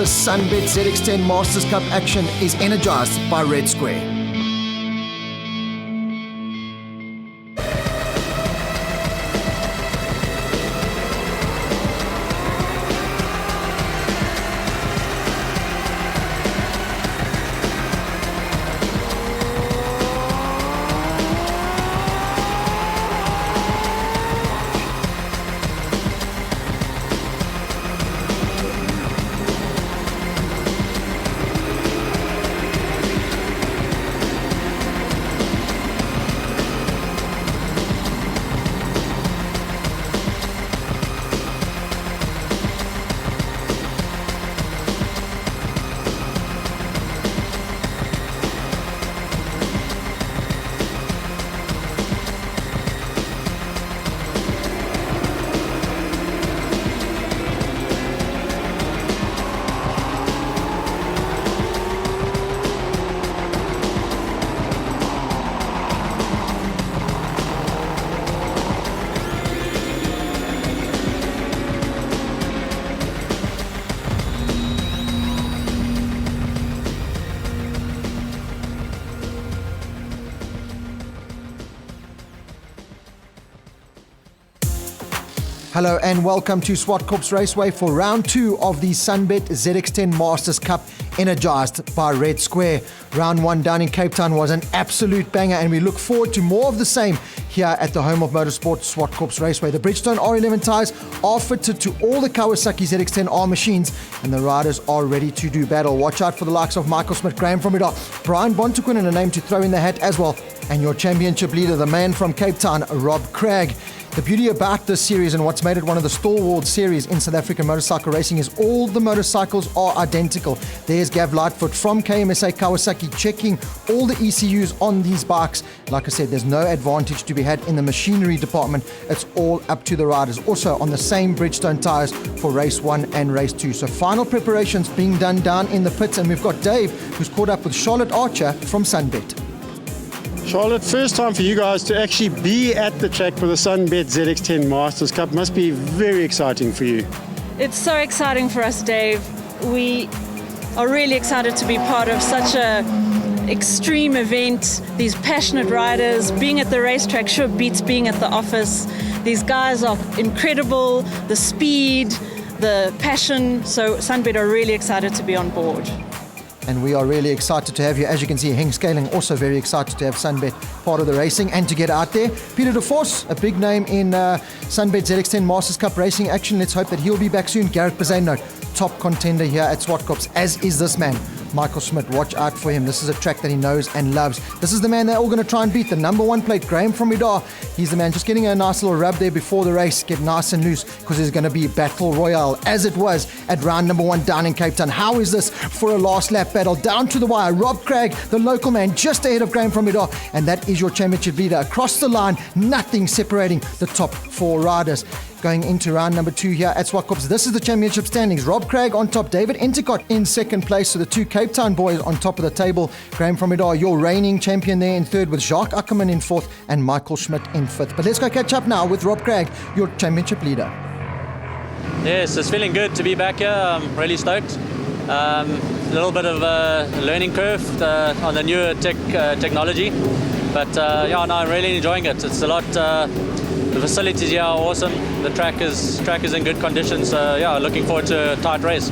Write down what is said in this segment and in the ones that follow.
Sunbet ZX10 Masters Cup action is energized by Raceway. Hello and welcome to Zwartkops Raceway for round 2 of the Sunbet ZX10 Masters Cup, energized by Red Square. Round 1 down in Cape Town was an absolute banger, and we look forward to more of the same here at the home of motorsport, Zwartkops Raceway. The Bridgestone R11 tyres are fitted to all the Kawasaki ZX10R machines, and the riders are ready to do battle. Watch out for the likes of Michael Smith, Graham from Ida, Brian Bontequin, and a name to throw in the hat as well. And your championship leader, the man from Cape Town, Rob Craig. The beauty about this series and what's made it one of the stalwart series in South African motorcycle racing is all the motorcycles are identical. There's Gav Lightfoot from KMSA Kawasaki checking all the ECUs on these bikes. Like I said, there's no advantage to be had in the machinery department. It's all up to the riders. Also on the same Bridgestone tyres for race 1 and race 2. So final preparations being done down in the pits, and we've got Dave who's caught up with Charlotte Archer from Sunbet. Charlotte, first time for you guys to actually be at the track for the Sunbet ZX10 Masters Cup. Must be very exciting for you. It's so exciting for us, Dave. We are really excited to be part of such a extreme event. These passionate riders, being at the racetrack sure beats being at the office. These guys are incredible, the speed, the passion. So Sunbet are really excited to be on board. And we are really excited to have you. As you can see, Henk Scaling also very excited to have Sunbet part of the racing and to get out there. Peter de Vos, a big name in Sunbet ZX10 Masters Cup racing action. Let's hope that he'll be back soon. Gareth Bazano, top contender here at Zwartkops, as is this man, Michael Smith. Watch out for him. This is a track that he knows and loves. This is the man they're all going to try and beat. The number 1 plate, Graham from Ida. He's the man just getting a nice little rub there before the race. Get nice and loose because there's going to be a battle royale as it was at round number 1 down in Cape Town. How is this for a last lap battle? Down to the wire. Rob Craig, the local man, just ahead of Graham from Ida. And that is your championship leader. Across the line, nothing separating the top 4 riders. Going into round number 2 here at Zwartkops. This is the championship standings. Rob Craig on top, David Entercott in second place. So the 2 Cape Town boys on top of the table. Graham from Ida, your reigning champion there in third, with Jacques Ackerman in fourth and Michael Schmidt in fifth. But let's go catch up now with Rob Craig, your championship leader. Yes, it's feeling good to be back here. I'm really stoked. A little bit of a learning curve on the newer technology. But yeah, no, I'm really enjoying it. It's a lot. The facilities here are awesome. The track is in good condition. So yeah, looking forward to a tight race.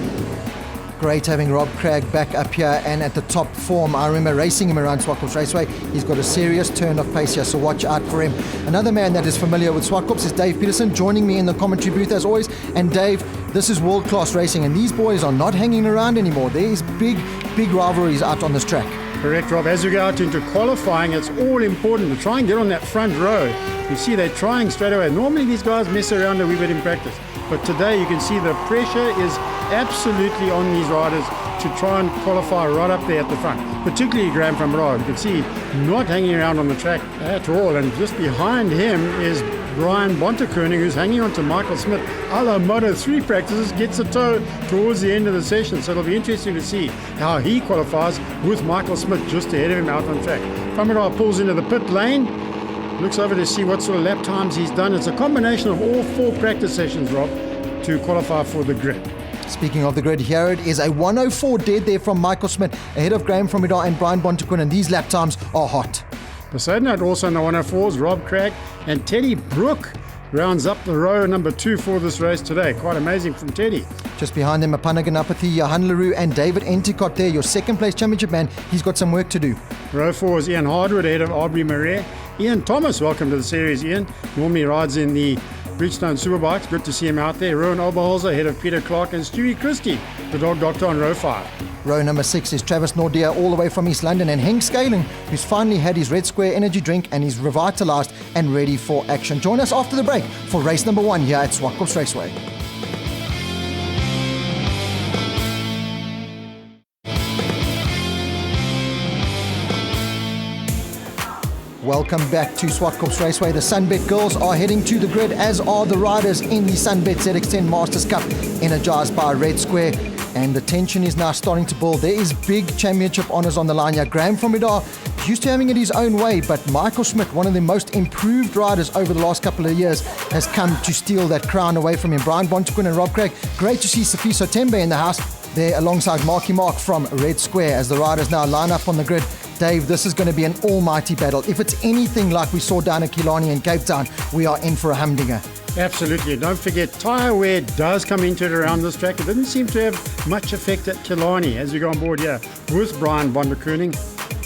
Great having Rob Craig back up here and at the top form. I remember racing him around Zwartkops Raceway. He's got a serious turn of pace here, so watch out for him. Another man that is familiar with Zwartkops is Dave Peterson, joining me in the commentary booth as always. And Dave, this is world-class racing, and these boys are not hanging around anymore. There is big rivalries out on this track. Correct, Rob. As we go out into qualifying, it's all important to try and get on that front row. You see they're trying straight away. Normally these guys mess around a wee bit in practice, but today you can see the pressure is absolutely on these riders to try and qualify right up there at the front, particularly Graham van Braadt. You can see not hanging around on the track at all, and just behind him is Brian Bontekoning, who's hanging on to Michael Smith. A la Moto 3 practices, gets a tow towards the end of the session, so it'll be interesting to see how he qualifies with Michael Smith just ahead of him out on track. Van Braadt pulls into the pit lane, looks over to see what sort of lap times he's done. It's a combination of all 4 practice sessions, Rob, to qualify for the grid. Speaking of the grid, here it is, a 104 dead there from Michael Smith, ahead of Graham van Braadt and Brian Bontekoning, and these lap times are hot. Beside that, also in the 104s, Rob Craig and Teddy Brook rounds up the row number 2 for this race today. Quite amazing from Teddy. Just behind them, Apana Ganapathy, Johan Leroux and David Enticott there, your second place championship man. He's got some work to do. Row 4 is Ian Hardwood ahead of Aubrey Marais. Ian Thomas, welcome to the series, Ian. Normally rides in the Bridgestone Superbikes. Good to see him out there. Rowan Oberholzer ahead of Peter Clark and Stewie Christie, the dog doctor, on row 5. Row number 6 is Travis Nordia all the way from East London, and Henk Scaling, who's finally had his Red Square energy drink and is revitalised and ready for action. Join us after the break for race number 1 here at Zwartkops Raceway. Welcome back to Zwartkops Raceway. The Sunbet girls are heading to the grid, as are the riders in the Sunbet ZX10 Masters Cup, energized by Red Square. And the tension is now starting to build. There is big championship honours on the line here. Graham van Braadt used to having it his own way, but Michael Smith, one of the most improved riders over the last couple of years, has come to steal that crown away from him. Brian Bontekoning and Rob Craig. Great to see Sifiso Tembe in the house there alongside Marky Mark from Red Square as the riders now line up on the grid. Dave, this is going to be an almighty battle. If it's anything like we saw down at Killarney in Cape Town, we are in for a humdinger. Absolutely. Don't forget, tyre wear does come into it around this track. It didn't seem to have much effect at Killarney as we go on board here with Brian Bontekoning.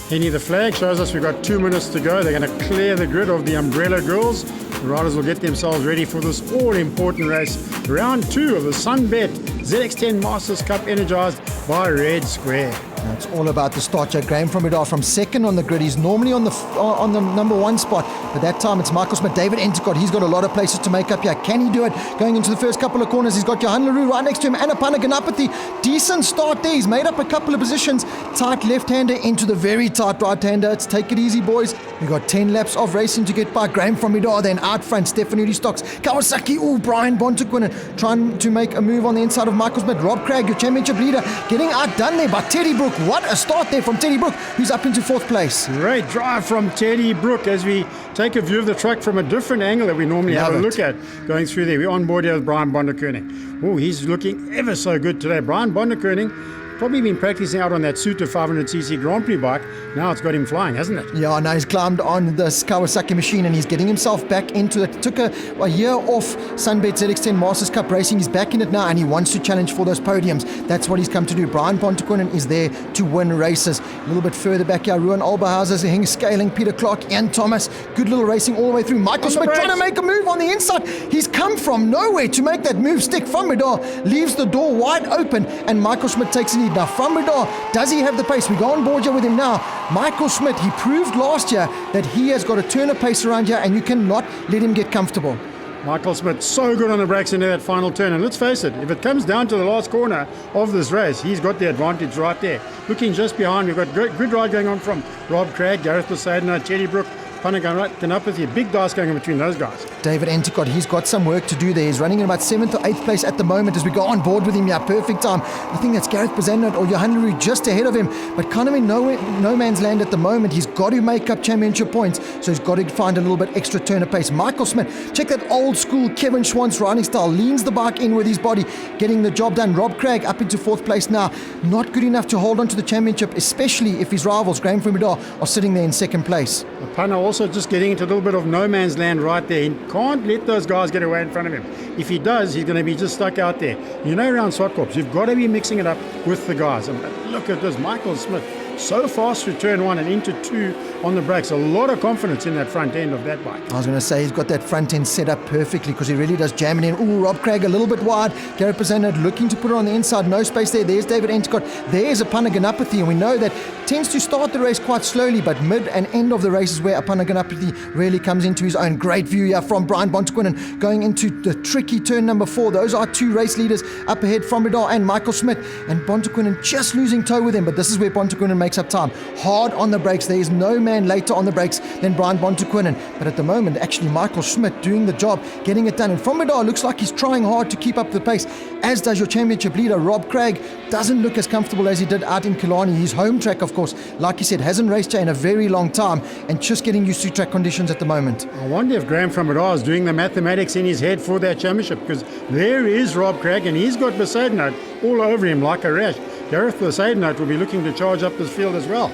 Henny, the flag shows us we've got 2 minutes to go. They're going to clear the grid of the Umbrella Girls. The riders will get themselves ready for this all-important race. Round 2 of the Sunbet ZX10 Masters Cup, energized by Red Square. Now it's all about the start. Graham van Braadt from second on the grid. He's normally on the number 1 spot, but that time it's Michael Smith. David Enticott, he's got a lot of places to make up here. Can he do it? Going into the first couple of corners, he's got Johan Leroux right next to him and Apana Ganapathy. Decent start there. He's made up a couple of positions. Tight left-hander into the very tight right-hander. It's take it easy, boys. We've got 10 laps of racing to get by. Graham van Braadt, then out front, Stephanie Stocks, Kawasaki, Brian Bontekoning trying to make a move on the inside of Michael Smith. Rob Craig, your championship leader, getting outdone there by Teddy Brook. What a start there from Teddy Brook, who's up into 4th place. Great drive from Teddy Brook as we take a view of the track from a different angle that we normally have a look at going through there. We're on board here with Brian Bontekoning. Oh, he's looking ever so good today. Brian Bontekoning, probably been practicing out on that Suter 500cc Grand Prix bike. Now it's got him flying, hasn't it? Yeah, now he's climbed on this Kawasaki machine and he's getting himself back into it. Took a year off Sunbet ZX10 Masters Cup racing. He's back in it now and he wants to challenge for those podiums. That's what he's come to do. Brian Bontekoning is there to win races. A little bit further back here, Ruan Oberhauser, Henk Scaling, Peter Clark, Ian Thomas. Good little racing all the way through. Michael Smith trying to make a move on the inside. He's come from nowhere to make that move stick. Van Braadt leaves the door wide open and Michael Smith takes the lead. Now Van Braadt, does he have the pace? We go on board here with him now. Michael Smith, he proved last year that he has got a turn of pace around here and you cannot let him get comfortable. Michael Smith so good on the brakes into that final turn, and let's face it, if it comes down to the last corner of this race, he's got the advantage right there. Looking just behind, we've got good ride going on from Rob Craig, Gareth Poseidon, Teddy Brook, Ganapathy. Big dice going in between those guys. David Enticott, he's got some work to do there. He's running in about 7th or 8th place at the moment as we go on board with him. Yeah, perfect time. I think that's Gareth Poseidon or Johan Leroux just ahead of him, but kind of in no man's land at the moment. He's got to make up championship points, so he's got to find a little bit extra turn of pace. Michael Smith, check that old school Kevin Schwantz riding style. Leans the bike in with his body, getting the job done. Rob Craig up into 4th place now. Not good enough to hold on to the championship, especially if his rivals, Graham van Braadt, are sitting there in 2nd place. Apana also just getting into a little bit of no man's land right there. He can't let those guys get away in front of him. If he does, he's going to be just stuck out there. You know, around Zwartkops, you've got to be mixing it up with the guys. And look at this, Michael Smith, so fast through turn 1 and into 2 on the brakes. A lot of confidence in that front end of that bike. I was going to say he's got that front end set up perfectly because he really does jam it in. Ooh, Rob Craig a little bit wide. Garrett Bazanad looking to put it on the inside. No space there. There's David Endicott. There's Apanaganapathy, and we know that tends to start the race quite slowly, but mid and end of the race is where Apanaganapathy really comes into his own. Great view here from Brian Bontequinen going into the tricky turn number 4. Those are 2 race leaders up ahead from Vidal and Michael Schmidt, and Bontequinen just losing toe with him, but this is where Bontequinen makes up time. Hard on the brakes. There is no man later on the brakes than Brian Bontequinen, but at the moment actually Michael Schmidt doing the job, getting it done, and from Vidal looks like he's trying hard to keep up the pace, as does your championship leader Rob Craig. Doesn't look as comfortable as he did out in Killarney, his home track of course. Like he said, hasn't raced here in a very long time and just getting used to track conditions at the moment. I wonder if Graham from Vidal is doing the mathematics in his head for that championship, because there is Rob Craig and he's got Besaidnout all over him like a rash. Gareth Besaidnout will be looking to charge up this field as well.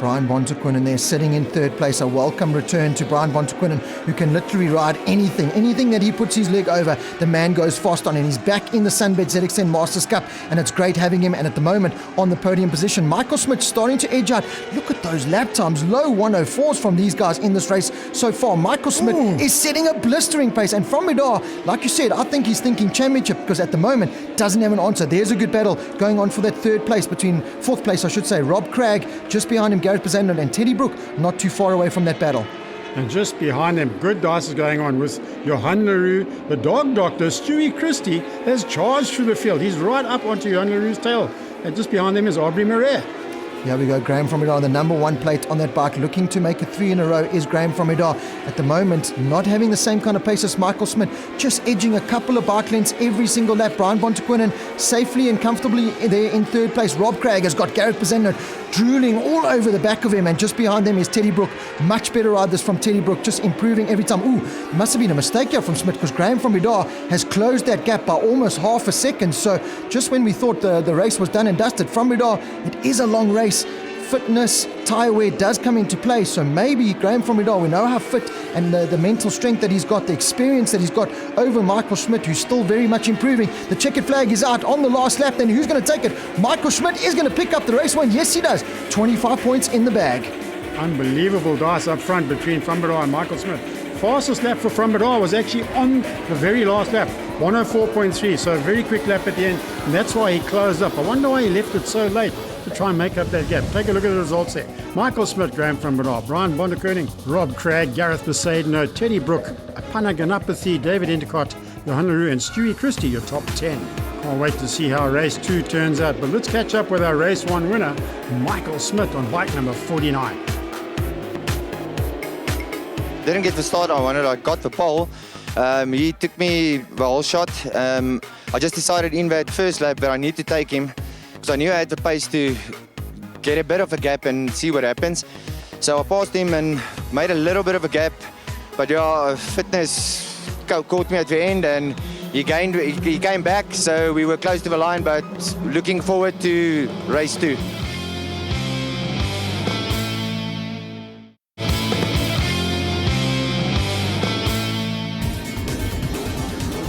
Brian Bontequinen there sitting in third place. A welcome return to Brian Bontequinen, who can literally ride anything that he puts his leg over, the man goes fast on, and he's back in the Sunbet ZX10 Masters Cup, and it's great having him, and at the moment on the podium position. Michael Smith starting to edge out. Look at those lap times, low 104s from these guys in this race so far. Michael Smith is setting a blistering pace, and from Midar, like you said, I think he's thinking championship, because at the moment doesn't have an answer. There's a good battle going on for that fourth place I should say. Rob Craig just behind him, Gareth Bazanad and Teddy Brook not too far away from that battle. And just behind them, good dice is going on with Johan Leroux. The dog doctor, Stewie Christie, has charged through the field. He's right up onto Johan Leroux's tail. And just behind them is Aubrey Marais. Here we go, Graham from Idar, the number 1 plate on that bike, looking to make it 3 in a row is Graham from Idar. At the moment, not having the same kind of pace as Michael Smith, just edging a couple of bike lengths every single lap. Brian Bontequinen safely and comfortably there in third place. Rob Craig has got Gareth Bazanad drooling all over the back of him, and just behind them is Teddy Brook. Much better ride this from Teddy Brook, just improving every time. Must have been a mistake here from Smith, because Graham from Idar has closed that gap by almost half a second. So just when we thought the race was done and dusted, from Idar, it is a long race. Fitness, tyre wear does come into play, so maybe Graham from Idar, we know how fit and the mental strength that he's got, the experience that he's got over Michael Schmidt, who's still very much improving. The checkered flag is out on the last lap, then who's going to take it? Michael Schmidt is going to pick up the race win. Yes, he does. 25 points in the bag. Unbelievable dice up front between Frambadar and Michael Smith. Fastest lap for Frambadar was actually on the very last lap, 104.3, so a very quick lap at the end, and that's why he closed up. I wonder why he left it so late to try and make up that gap. Take a look at the results there. Michael Smith, Graham Frambadar, Brian Bontequinen, Rob Craig, Gareth Besaidnout, Teddy Brook, Apanaganapathy, David Endicott, Johan Leroux and Stewie Christie, your top 10. Can't wait to see how race 2 turns out, but let's catch up with our race 1 winner, Michael Smith, on bike number 49. Didn't get the start I wanted. I got the pole. He took me the whole shot. I just decided in that first lap that I need to take him, because I knew I had the pace to get a bit of a gap and see what happens. So I passed him and made a little bit of a gap, but yeah, fitness caught me at the end, and he came back, so we were close to the line, but looking forward to race 2.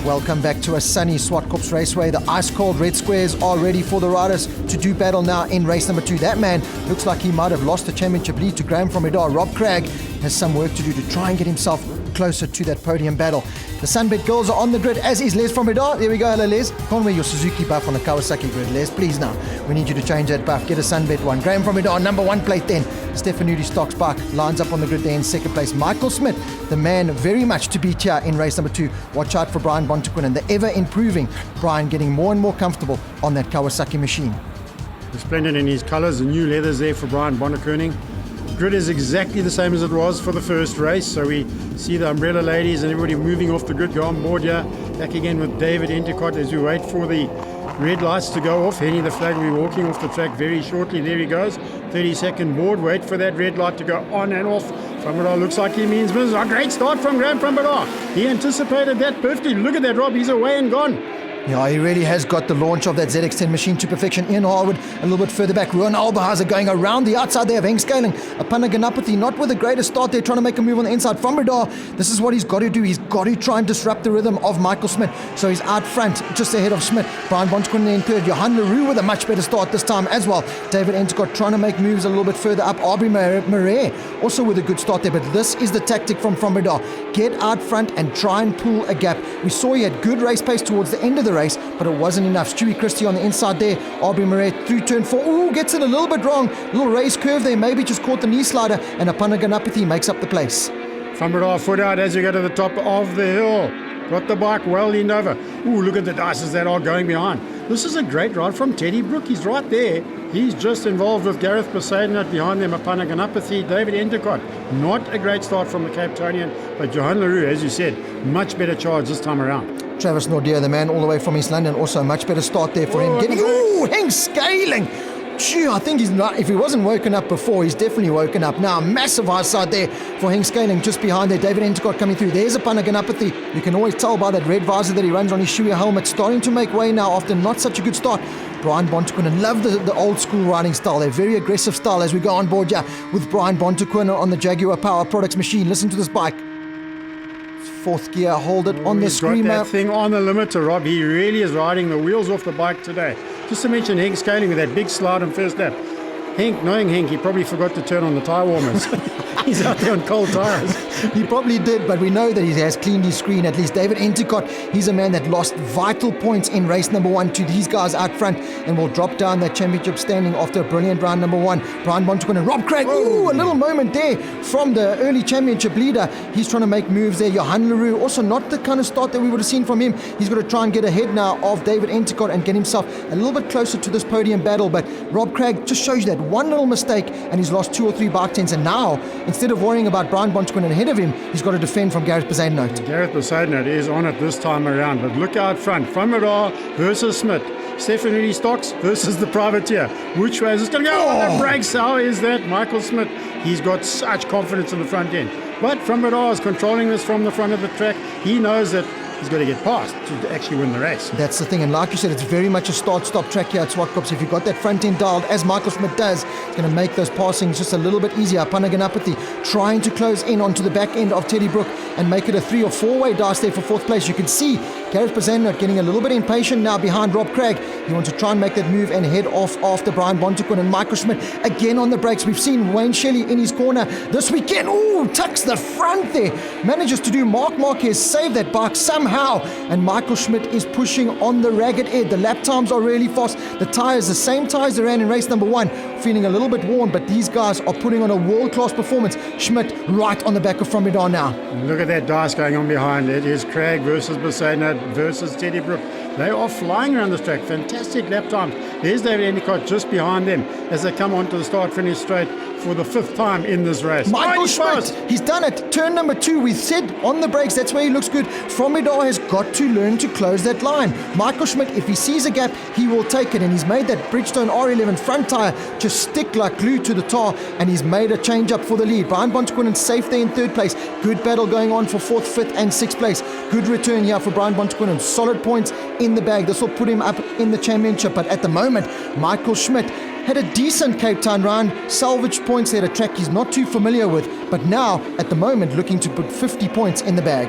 Welcome back to a sunny Zwartkops Raceway. The ice-cold red squares are ready for the riders to do battle now in race number 2. That man looks like he might have lost the championship lead to Graham from Idar. Rob Craig has some work to do to try and get himself closer to that podium battle. The Sunbet girls are on the grid, as is Les from Idar. There we go. Hello, Les. Can't wear your Suzuki buff on a Kawasaki grid, Les. Please now. We need you to change that buff. Get a Sunbet one. Graham from Idar, number 1 plate then. Stefanudi Stocks Park lines up on the grid there in second place. Michael Smith, the man very much to beat here in race number 2. Watch out for Brian Bontequinen, the ever improving Brian, getting more and more comfortable on that Kawasaki machine. Splendid in his colours, the new leathers there for Brian Bontequinen. Grid is exactly the same as it was for the first race, so we see the umbrella ladies and everybody moving off the grid. Go on board here, back again with David Endicott as we wait for the red lights to go off. Henny the flag will be walking off the track very shortly. There he goes, 30-second board. Wait for that red light to go on and off. Frambadar looks like he means business. A great start from Graham Frambadar. He anticipated that perfectly. Look at that, Rob, he's away and gone. Yeah, he really has got the launch of that ZX10 machine to perfection. Ian Harwood a little bit further back. Ruan Albahaza going around the outside there of Henk Scaling. Apana Ganapathy not with the greatest start there, trying to make a move on the inside. From Radar, this is what he's got to do. He's got to try and disrupt the rhythm of Michael Smith. So he's out front, just ahead of Smith. Brian Bontekonen in third. Johan Leroux with a much better start this time as well. David Endicott trying to make moves a little bit further up. Aubrey Murray also with a good start there. But this is the tactic from Radar. Get out front and try and pull a gap. We saw he had good race pace towards the end of the race, but it wasn't enough. Stewie Christie on the inside there. Aubrey Murray through turn 4. Ooh, gets it a little bit wrong. Little race curve there. Maybe just caught the knee slider. And Apana Ganapathy makes up the place. From Radar, foot out as you go to the top of the hill. Got the bike well leaned over. Ooh, look at the dices that are going behind. This is a great ride from Teddy Brook. He's right there. He's just involved with Gareth Poseidon behind them. Apana Ganapathy, David Endicott. Not a great start from the Cape Townian, but Johan Leroux, as you said, much better charge this time around. Travis Nordia, the man all the way from East London, also a much better start there for him. Getting, Henk Scaling. Gee, I think he's not, if he wasn't woken up before, he's definitely woken up now. Massive high side there for Henk Scaling just behind there. David Endicott coming through. There's Apana Ganapathy. You can always tell by that red visor that he runs on his Shuya helmet, starting to make way now after not such a good start. Brian Bontekonen, love the old school riding style. They're very aggressive style as we go on board with Brian Bontekonen on the Jaguar Power Products machine. Listen to this bike. Fourth gear, hold it on the screamer. Got that thing on the limiter, Rob. He really is riding the wheels off the bike today. Just to mention Henk Scaling with that big slide on first lap. Knowing Henk, he probably forgot to turn on the tyre warmers. He's out there on cold tyres. He probably did, but we know that he has cleaned his screen at least. David Endicott, he's a man that lost vital points in race number 1 to these guys out front and will drop down that championship standing after a brilliant round number 1. Brian Bontekonen and Rob Craig. Ooh, a little moment there from the early championship leader. He's trying to make moves there. Johan Leroux, also not the kind of start that we would have seen from him. He's got to try and get ahead now of David Endicott and get himself a little bit closer to this podium battle. But Rob Craig just shows you that one little mistake and he's lost 2 or 3 bike tenths. And now, instead of worrying about Brian Bontekonen ahead of him, he's got to defend from Gareth Poseidon. Gareth Poseidon is on it this time around, but look out front. From Radar versus Smith. Stefan Rudy Stocks versus the Privateer. Which way is this going to go? Oh, the brakes. How is that? Michael Smith, he's got such confidence in the front end. But From Radar is controlling this from the front of the track. He knows that he's got to get past to actually win the race. That's the thing, and like you said, it's very much a start-stop track here at Zwartkops. If you've got that front end dialed, as Michael Smith does, it's going to make those passings just a little bit easier. Apana Ganapathy trying to close in onto the back end of Teddy Brook and make it a 3 or 4-way dice there for 4th place. You can see Gareth Poseidon getting a little bit impatient now behind Rob Craig. He wants to try and make that move and head off after Brian Bontekonen and Michael Schmidt again on the brakes. We've seen Wayne Shelley in his corner this weekend. Ooh, tucks the front there. Manages to do Mark Marquez, save that bike somehow. And Michael Schmidt is pushing on the ragged edge. The lap times are really fast. The tyres, the same tyres they ran in race number 1, feeling a little bit worn, but these guys are putting on a world-class performance. Schmidt right on the back of From Radar now. Look at that dice going on behind. It is Craig versus Poseidon versus Teddy Brook. They are flying around this track. Fantastic lap times. There's David Endicott just behind them as they come onto the start-finish straight for the 5th time in this race. Michael Schmidt, he's done it. Turn number 2, we said on the brakes, that's where he looks good. From Radar has got to learn to close that line. Michael Schmidt, if he sees a gap, he will take it, and he's made that Bridgestone R11 front tyre just stick like glue to the tar, and he's made a change up for the lead. Brian Bontekonen safe there in 3rd place. Good battle going on for 4th, 5th and 6th place. Good return here for Brian Bontekonen. Solid points in the bag. This will put him up in the championship, but at the moment, Michael Schmidt had a decent Cape Town round, salvaged points there at a track he's not too familiar with, but now, at the moment, looking to put 50 points in the bag.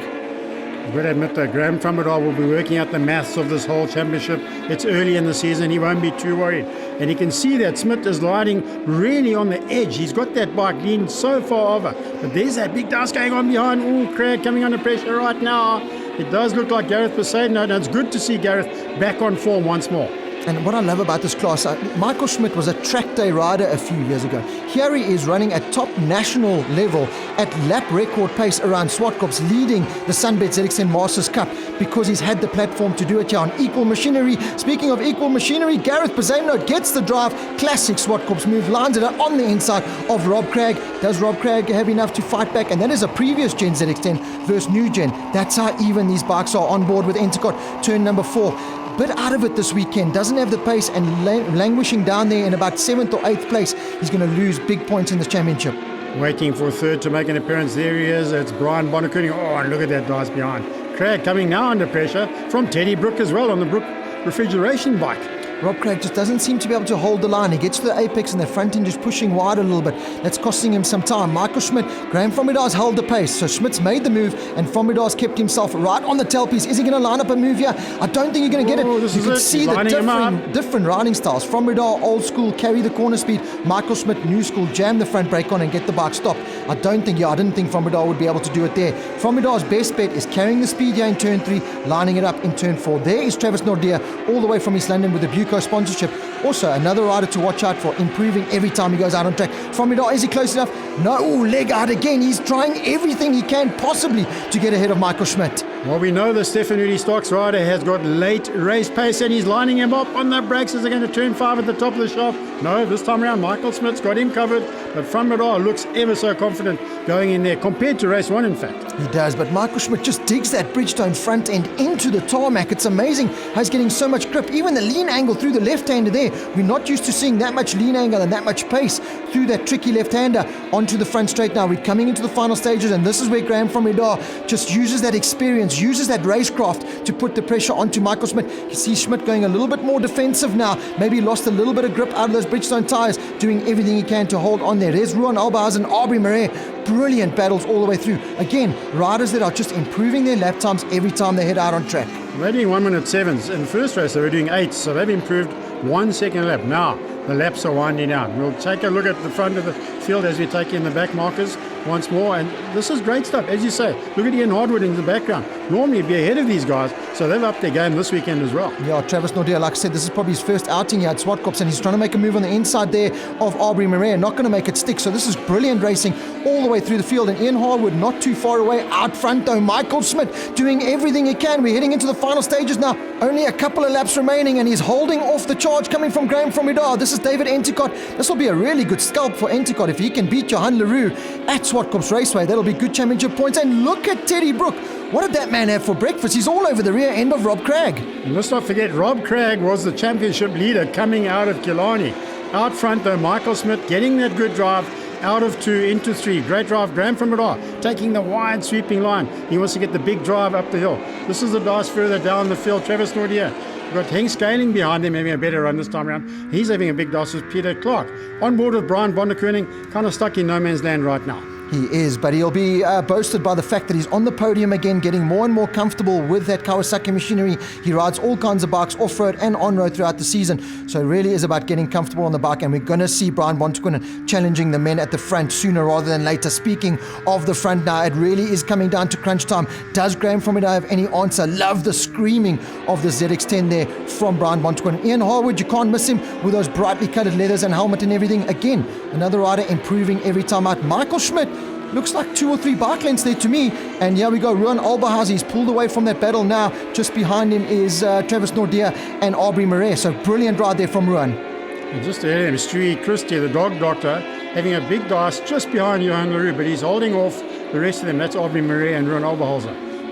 I've got to admit that Graham From Radar will be working out the maths of this whole championship. It's early in the season, he won't be too worried. And you can see that Smith is riding really on the edge. He's got that bike leaned so far over. But there's that big dust going on behind. Ooh, Craig coming under pressure right now. It does look like Gareth Poseidon, and it's good to see Gareth back on form once more. And what I love about this class, Michael Schmidt was a track day rider a few years ago. Here he is running at top national level at lap record pace around Zwartkops, leading the Sunbet ZX10 Masters Cup because he's had the platform to do it here on equal machinery. Speaking of equal machinery, Gareth Poseidon gets the drive. Classic Zwartkops move, lines it up on the inside of Rob Craig. Does Rob Craig have enough to fight back? And that is a previous gen ZX10 versus new gen. That's how even these bikes are on board with Endicott. Turn number 4. Bit out of it this weekend, doesn't have the pace, and languishing down there in about 7th or 8th place. He's going to lose big points in this championship. Waiting for third to make an appearance. There he is. It's Brian Bonnekoning. Oh, and look at that dice behind. Craig coming now under pressure from Teddy Brook as well on the Brook refrigeration bike. Rob Craig just doesn't seem to be able to hold the line. He gets to the apex and the front end just pushing wide a little bit. That's costing him some time. Michael Schmidt, Graham Frommidar's held the pace. So Schmidt's made the move and Frommidar's kept himself right on the tailpiece. Is he going to line up a move here? I don't think you're going to get it. You can see the different riding styles. Frommidar, old school, carry the corner speed. Michael Schmidt, new school, jam the front brake on and get the bike stopped. I didn't think Frommidar would be able to do it there. Frommidar's best bet is carrying the speed here in turn 3, lining it up in turn 4. There is Travis Nordia all the way from East London with the Buco sponsorship. Also, another rider to watch out for, improving every time he goes out on track. Frommidar, is he close enough? No, leg out again. He's trying everything he can possibly to get ahead of Michael Schmidt. Well, we know the Stefan Udy Stocks rider has got late race pace and he's lining him up on the brakes as they're going to turn 5 at the top of the shaft. No, this time around Michael Schmidt's got him covered, but Frommidar looks ever so confident going in there compared to race 1, in fact. He does, but Michael Schmidt just digs that Bridgestone front end into the tarmac. It's amazing how he's getting so much grip. Even the lean angle through the left-hander there. We're not used to seeing that much lean angle and that much pace through that tricky left-hander onto the front straight now. We're coming into the final stages, and this is where Graham Frommidar just uses that experience, uses that racecraft to put the pressure onto Michael Schmidt. You see Schmidt going a little bit more defensive now. Maybe lost a little bit of grip out of those Bridgestone tyres, doing everything he can to hold on there. There's Ruan Albahaz and Aubrey Marais. Brilliant battles all the way through. Again, riders that are just improving their lap times every time they head out on track. They're doing 1:07s. In the first race, they were doing 8s, so they've improved 1 second a lap. Now, the laps are winding down. We'll take a look at the front of the field as we take in the back markers once more, and this is great stuff. As you say, look at Ian Hardwood in the background. Normally he'd be ahead of these guys, so they've upped their game this weekend as well. Yeah, Travis Nordia, like I said, this is probably his first outing here at Zwartkops, and he's trying to make a move on the inside there of Aubrey Marais, not going to make it stick. So this is brilliant racing all the way through the field, and Ian Hardwood not too far away out front though. Michael Schmidt doing everything he can. We're heading into the final stages now. Only a couple of laps remaining, and he's holding off the charge coming from Graham Frommidar. This is David Enticott. This will be a really good scalp for Enticott if he can beat Johan Leroux at Zwartkops Raceway. That'll be good championship points. And look at Teddy Brook. What did that man have for breakfast? He's all over the rear end of Rob Craig. And let's not forget, Rob Craig was the championship leader coming out of Killarney. Out front though, Michael Schmidt getting that good drive out of 2 into 3. Great drive, Graham Frommidar taking the wide sweeping line. He wants to get the big drive up the hill. This is the dice further down the field. Travis Nordia. We've got Henk Scaling behind him, having a better run this time around. He's having a big dice with Peter Clark. On board with Brian Bonnekoning, kind of stuck in no man's land right now. He is, but he'll be boasted by the fact that he's on the podium again, getting more and more comfortable with that Kawasaki machinery. He rides all kinds of bikes, off-road and on-road throughout the season. So it really is about getting comfortable on the bike, and we're going to see Brian Bonnekoning challenging the men at the front sooner rather than later. Speaking of the front now, it really is coming down to crunch time. Does Graham Frommidar have any answer? Love the screaming of the ZX10 there from Brian Bonnekoning. Ian Harwood, you can't miss him with those brightly colored leathers and helmet and everything. Again, another rider improving every time out. Michael Schmidt looks like 2 or 3 bike lengths there to me. And here we go, Ruan Albahaz, he's pulled away from that battle now. Just behind him is Travis Nordia and Aubrey Marais. So brilliant ride there from Ruan. And just ahead of him, Stewie Christie, the dog doctor, having a big dice just behind Johan Leroux, but he's holding off the rest of them. That's Aubrey Marais and Ruan Albahaz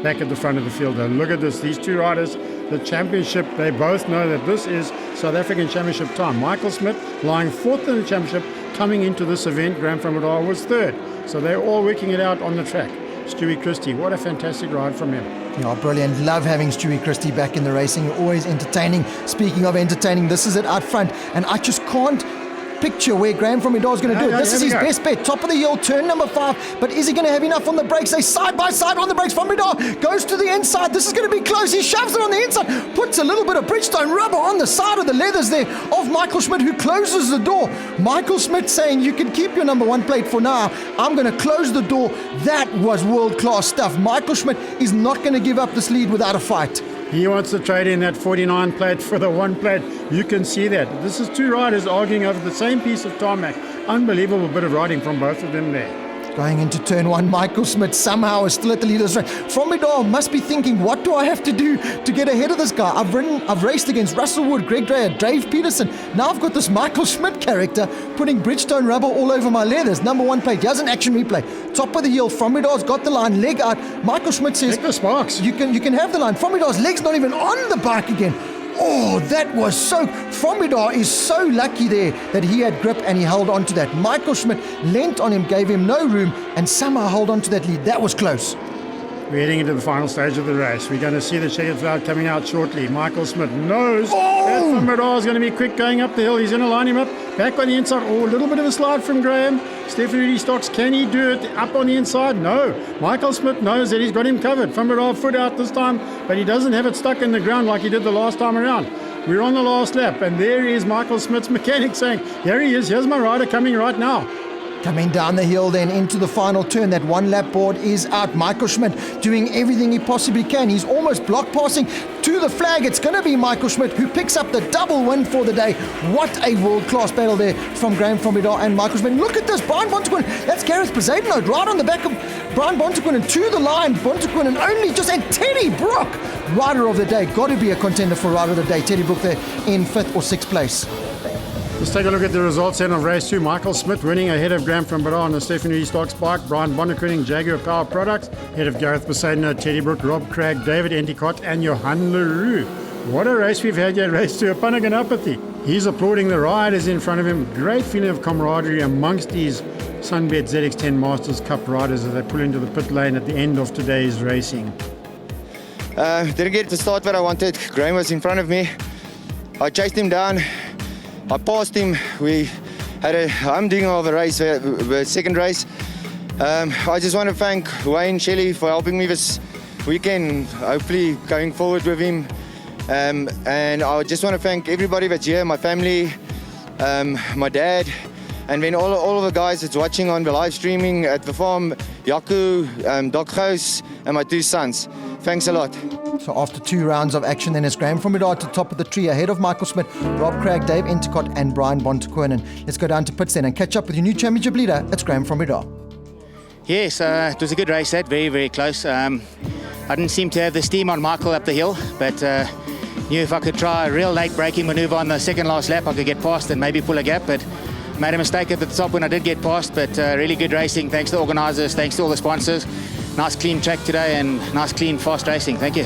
back at the front of the field. And look at this, these 2 riders, the championship, they both know that this is South African championship time. Michael Schmidt lying 4th in the championship, coming into this event. Graham Frommidar was 3rd. So they're all working it out on the track. Stewie Christie, what a fantastic ride from him. Yeah, brilliant. Love having Stewie Christie back in the racing. Always entertaining. Speaking of entertaining, this is it out front. And I just can't picture where Graham Frommidar is going to do it. This is his best bet. Top of the hill, turn number 5. But is he going to have enough on the brakes? They side by side on the brakes. Frommidar goes to the inside. This is going to be close. He shoves it on the inside. Puts a little bit of Bridgestone rubber on the side of the leathers there of Michael Schmidt, who closes the door. Michael Schmidt saying, you can keep your number 1 plate for now. I'm going to close the door. That was world-class stuff. Michael Schmidt is not going to give up this lead without a fight. He wants to trade in that 49 plate for the 1 plate. You can see that. This is 2 riders arguing over the same piece of tarmac. Unbelievable bit of riding from both of them there. Going into turn 1, Michael Schmidt somehow is still at the leader's race. Frommidar must be thinking, what do I have to do to get ahead of this guy? I've raced against Russell Wood, Greg Dreyer, Dave Peterson. Now I've got this Michael Schmidt character putting Bridgestone rubber all over my leathers. Number 1 plate, he has an action replay. Top of the hill, Frommidar's got the line, leg out. Michael Schmidt says, take the sparks. You can have the line. Frommidar's leg's not even on the bike again. Oh, that was so... Fromidar is so lucky there that he had grip and he held on to that. Michael Schmidt leant on him, gave him no room, and somehow held on to that lead. That was close. We're heading into the final stage of the race. We're going to see the checkered flag coming out shortly. Michael Smith knows that Fromidar is going to be quick going up the hill. He's going to line him up. Back on the inside. Oh, a little bit of a slide from Graham. Stephen Rudy Stocks, can he do it up on the inside? No. Michael Smith knows that he's got him covered. Fromidar foot out this time, but he doesn't have it stuck in the ground like he did the last time around. We're on the last lap, and there is Michael Smith's mechanic saying, here he is, here's my rider coming right now. Coming down the hill then into the final turn. That one lap board is out. Michael Schmidt doing everything he possibly can. He's almost block passing to the flag. It's going to be Michael Schmidt who picks up the double win for the day. What a world-class battle there from Graham Fromidar and Michael Schmidt. Look at this, Brian Bontequin. That's Gareth Poseidon right on the back of Brian Bontequin, and to the line, Bontequin and Teddy Brook, rider of the day. Got to be a contender for rider of the day. Teddy Brook there in 5th or 6th place. Let's take a look at the results then of race 2. Michael Smith winning ahead of Graham Fromidar on the Stephen Rudy Stocks bike. Brian Bonnequin winning Jaguar Power Products ahead of Gareth Poseidon, Teddy Brook, Rob Craig, David Endicott and Johan Leroux. What a race we've had here, race 2, Apanaganapathy. He's applauding the riders in front of him. Great feeling of camaraderie amongst these Sunbet ZX10 Masters Cup riders as they pull into the pit lane at the end of today's racing. Didn't get to start where I wanted. Graham was in front of me. I chased him down. I passed him. We had a humdinger of a race, the second race. I just want to thank Wayne Shelley for helping me this weekend, hopefully going forward with him. And I just want to thank everybody that's here, my family, my dad, and then all of the guys that's watching on the live streaming at the farm, Yaku, Doc Gous, and my 2 sons. Thanks a lot. So after 2 rounds of action, then it's Graham Fromidar at the top of the tree ahead of Michael Smith, Rob Craig, Dave Endicott and Brian Bontequin. Let's go down to pits then and catch up with your new championship leader. It's Graham Fromidar. Yes, it was a good race, that very, very close. I didn't seem to have the steam on Michael up the hill, but knew if I could try a real late braking manoeuvre on the second last lap, I could get past and maybe pull a gap, but made a mistake at the top when I did get past. But really good racing, thanks to the organisers, thanks to all the sponsors. Nice clean track today and nice clean fast racing. Thank you.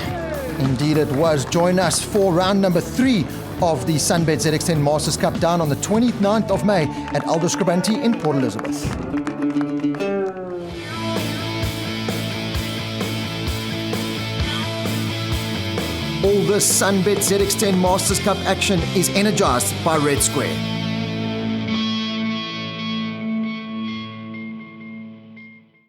Indeed it was. Join us for round number 3 of the Sunbet ZX10 Masters Cup down on the 29th of May at Aldo Scribanti in Port Elizabeth. All this Sunbet ZX10 Masters Cup action is energized by Red Square.